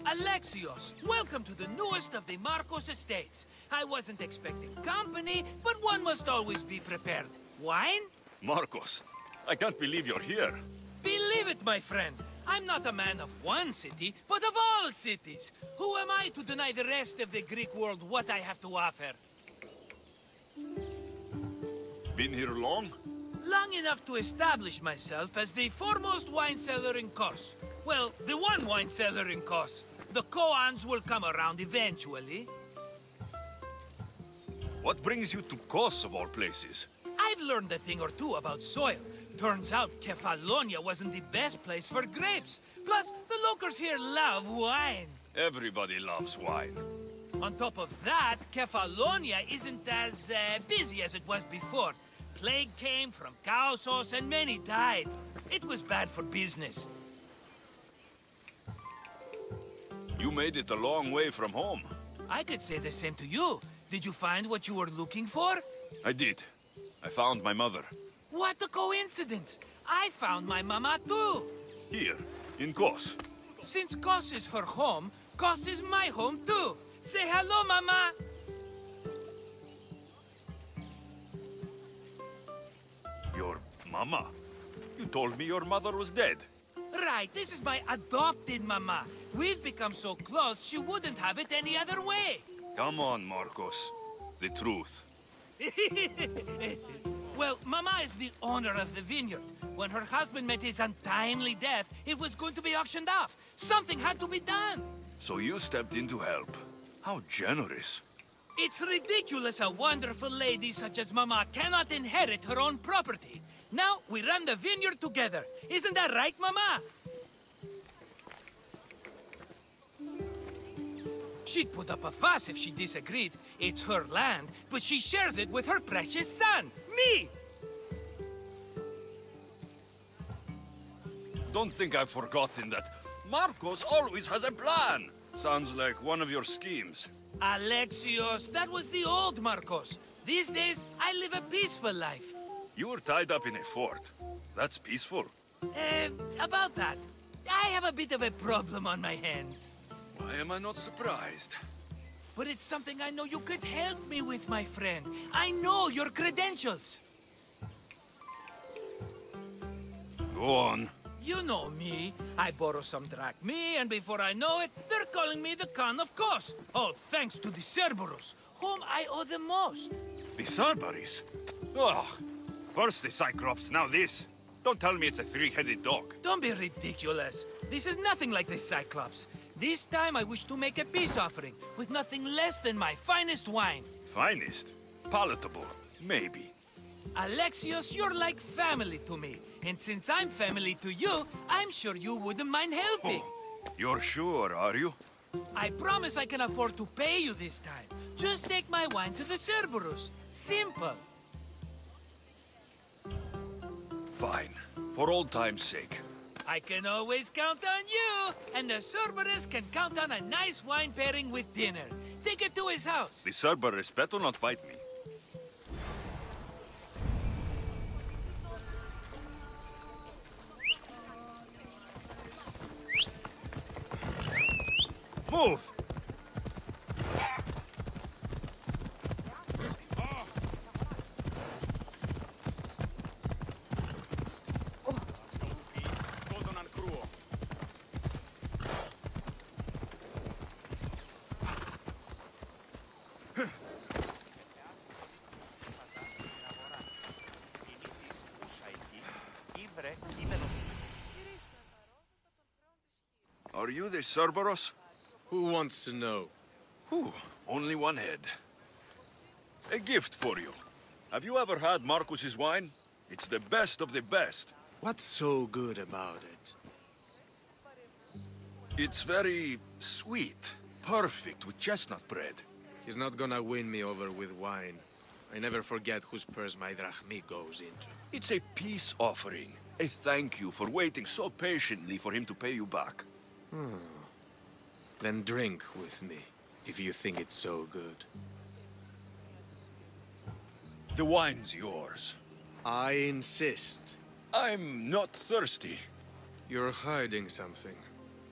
Alexios, welcome to the newest of the Marcos estates. I wasn't expecting company, but one must always be prepared. Wine? Marcos, I can't believe you're here. Believe it, my friend. I'm not a man of one city, but of all cities. Who am I to deny the rest of the Greek world what I have to offer? Been here long? Long enough to establish myself as the foremost wine seller in Kos. Well, the one wine seller in Kos. The koans will come around eventually. What brings you to Kos, of all places? I've learned a thing or two about soil. Turns out Kefalonia wasn't the best place for grapes. Plus, the locals here love wine. Everybody loves wine. On top of that, Kefalonia isn't as busy as it was before. Plague came from Kaosos and many died. It was bad for business. You made it a long way from home. I could say the same to you. Did you find what you were looking for? I did. I found my mother. What a coincidence! I found my mama too! Here, in Kos. Since Kos is her home, Kos is my home too! Say hello, mama! Your mama? You told me your mother was dead. Right, this is my adopted mama. We've become so close, she wouldn't have it any other way. Come on, Marcos. The truth. Well, Mama is the owner of the vineyard. When her husband met his untimely death, it was going to be auctioned off. Something had to be done. So you stepped in to help. How generous. It's ridiculous a wonderful lady such as Mama cannot inherit her own property. Now, we run the vineyard together. Isn't that right, Mama? She'd put up a fuss if she disagreed. It's her land, but she shares it with her precious son, me! Don't think I've forgotten that Marcos always has a plan. Sounds like one of your schemes. Alexios, that was the old Marcos. These days, I live a peaceful life. You were tied up in a fort. That's peaceful. About that. I have a bit of a problem on my hands. Why am I not surprised? But it's something I know you could help me with, my friend. I know your credentials. Go on. You know me. I borrow some drachmae, and before I know it, they're calling me the Khan of Kos. All thanks to the Cerberus, whom I owe the most. The Cerberus? Oh, first the Cyclops, now this. Don't tell me it's a three-headed dog. Don't be ridiculous. This is nothing like the Cyclops. This time I wish to make a peace offering, with nothing less than my finest wine. Finest? Palatable? Maybe. Alexios, you're like family to me. And since I'm family to you, I'm sure you wouldn't mind helping. Oh, you're sure, are you? I promise I can afford to pay you this time. Just take my wine to the Cerberus. Simple. Fine. For old time's sake. I can always count on you, and the Cerberus can count on a nice wine pairing with dinner. Take it to his house. The Cerberus better not bite me. Move! Are you the Cerberus? Who wants to know? Whew, only one head. A gift for you. Have you ever had Marcus's wine? It's the best of the best. What's so good about it? It's very sweet. Perfect with chestnut bread. He's not gonna win me over with wine. I never forget whose purse my drachmae goes into. It's a peace offering. A thank you for waiting so patiently for him to pay you back. Then drink with me, if you think it's so good. The wine's yours. I insist. I'm not thirsty. You're hiding something.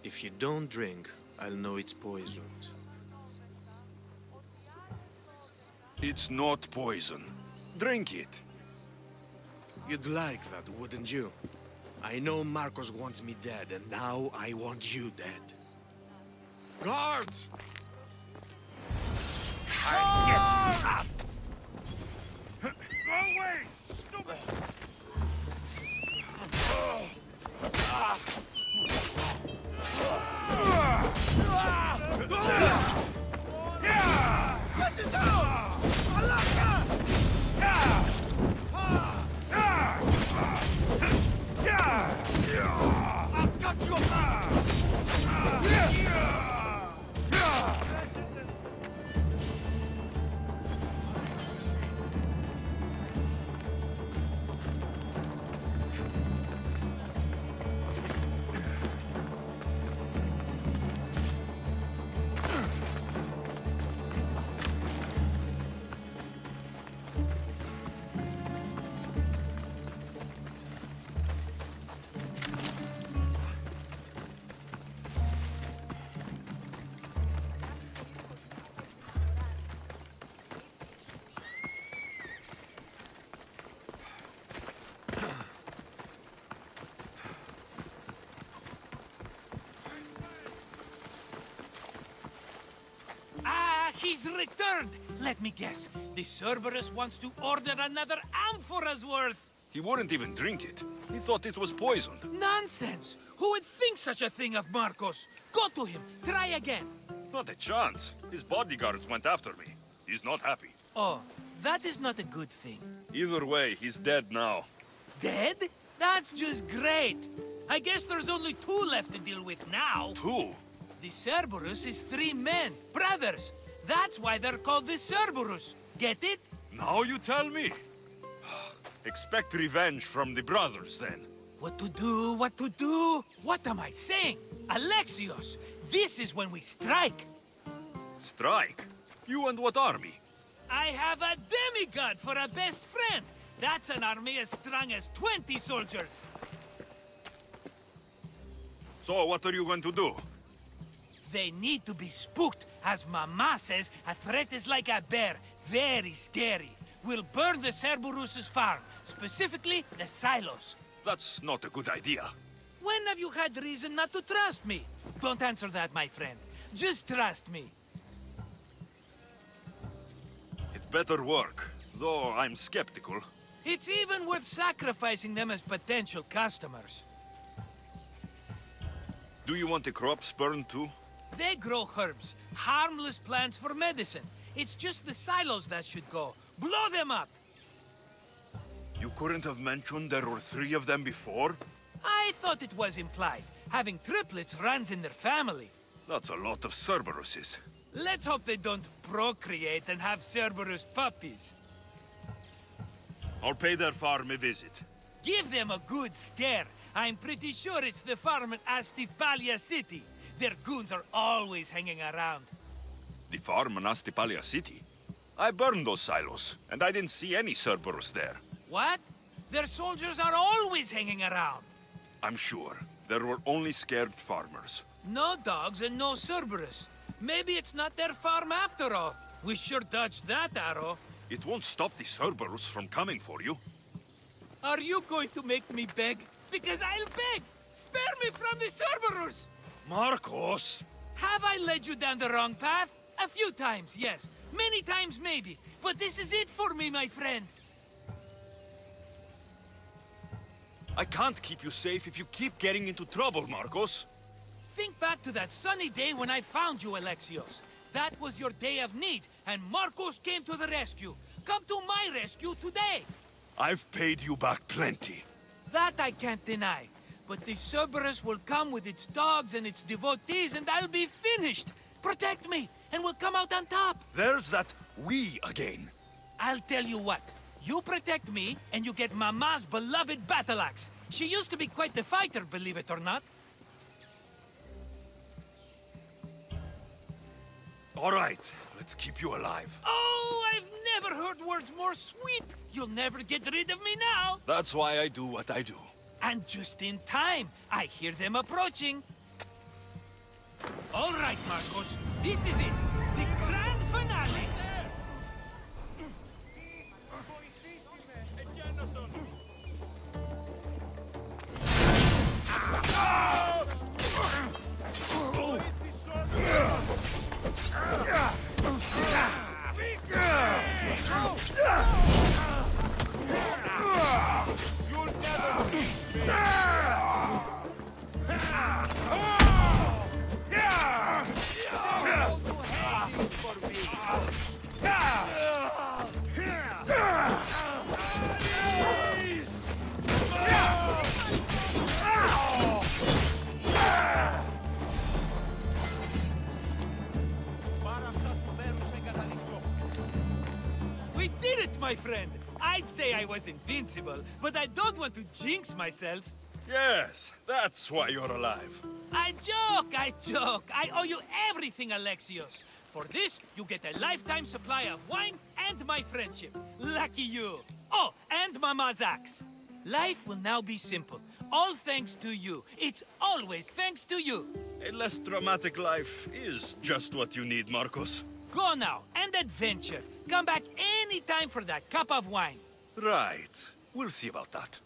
If you don't drink, I'll know it's poisoned. It's not poison. Drink it. You'd like that, wouldn't you? I know Marcos wants me dead, and now I want you dead. Guards! I'll get you, ass! Go away, stupid! I've got you! He's returned! Let me guess. The Cerberus wants to order another amphora's worth! He wouldn't even drink it. He thought it was poisoned. Nonsense! Who would think such a thing of Marcos? Go to him. Try again. Not a chance. His bodyguards went after me. He's not happy. Oh, that is not a good thing. Either way, he's dead now. Dead? That's just great. I guess there's only 2 left to deal with now. 2? The Cerberus is 3 men, brothers. That's why they're called the Cerberus. Get it? Now you tell me. Expect revenge from the brothers, then. What to do, what to do? What am I saying? Alexios, this is when we strike. Strike? You and what army? I have a demigod for a best friend. That's an army as strong as 20 soldiers. So, what are you going to do? They need to be spooked. As Mama says, a threat is like a bear. Very scary. We'll burn the Cerberus's farm. Specifically, the silos. That's not a good idea. When have you had reason not to trust me? Don't answer that, my friend. Just trust me. It better work, though I'm skeptical. It's even worth sacrificing them as potential customers. Do you want the crops burned too? They grow herbs, harmless plants for medicine. It's just the silos that should go. Blow them up! You couldn't have mentioned there were 3 of them before? I thought it was implied. Having triplets runs in their family. That's a lot of Cerberuses. Let's hope they don't procreate and have Cerberus puppies. I'll pay their farm a visit. Give them a good scare. I'm pretty sure it's the farm in Astipalia City. Their goons are always hanging around. The farm in Astipalia City? I burned those silos, and I didn't see any Cerberus there. What? Their soldiers are always hanging around. I'm sure. There were only scared farmers. No dogs and no Cerberus. Maybe it's not their farm after all. We sure dodged that arrow. It won't stop the Cerberus from coming for you. Are you going to make me beg? Because I'll beg! Spare me from the Cerberus! Marcos! Have I led you down the wrong path? A few times, yes. Many times, maybe. But this is it for me, my friend. I can't keep you safe if you keep getting into trouble, Marcos. Think back to that sunny day when I found you, Alexios. That was your day of need, and Marcos came to the rescue. Come to my rescue today! I've paid you back plenty. That I can't deny. But the Cerberus will come with its dogs and its devotees, and I'll be finished. Protect me, and we'll come out on top. There's that we again. I'll tell you what. You protect me, and you get Mama's beloved battle axe. She used to be quite the fighter, believe it or not. All right, let's keep you alive. Oh, I've never heard words more sweet. You'll never get rid of me now. That's why I do what I do. And just in time, I hear them approaching. All right, Marcos. This is it. The grand finale. We did it, my friend! I'd say I was invincible, but I don't want to jinx myself. Yes, that's why you're alive. I joke! I owe you everything, Alexios. For this, you get a lifetime supply of wine and my friendship. Lucky you! Oh, and Mama's axe. Life will now be simple. All thanks to you. It's always thanks to you. A less dramatic life is just what you need, Marcos. Go now, and adventure. Come back anytime for that cup of wine. Right. We'll see about that.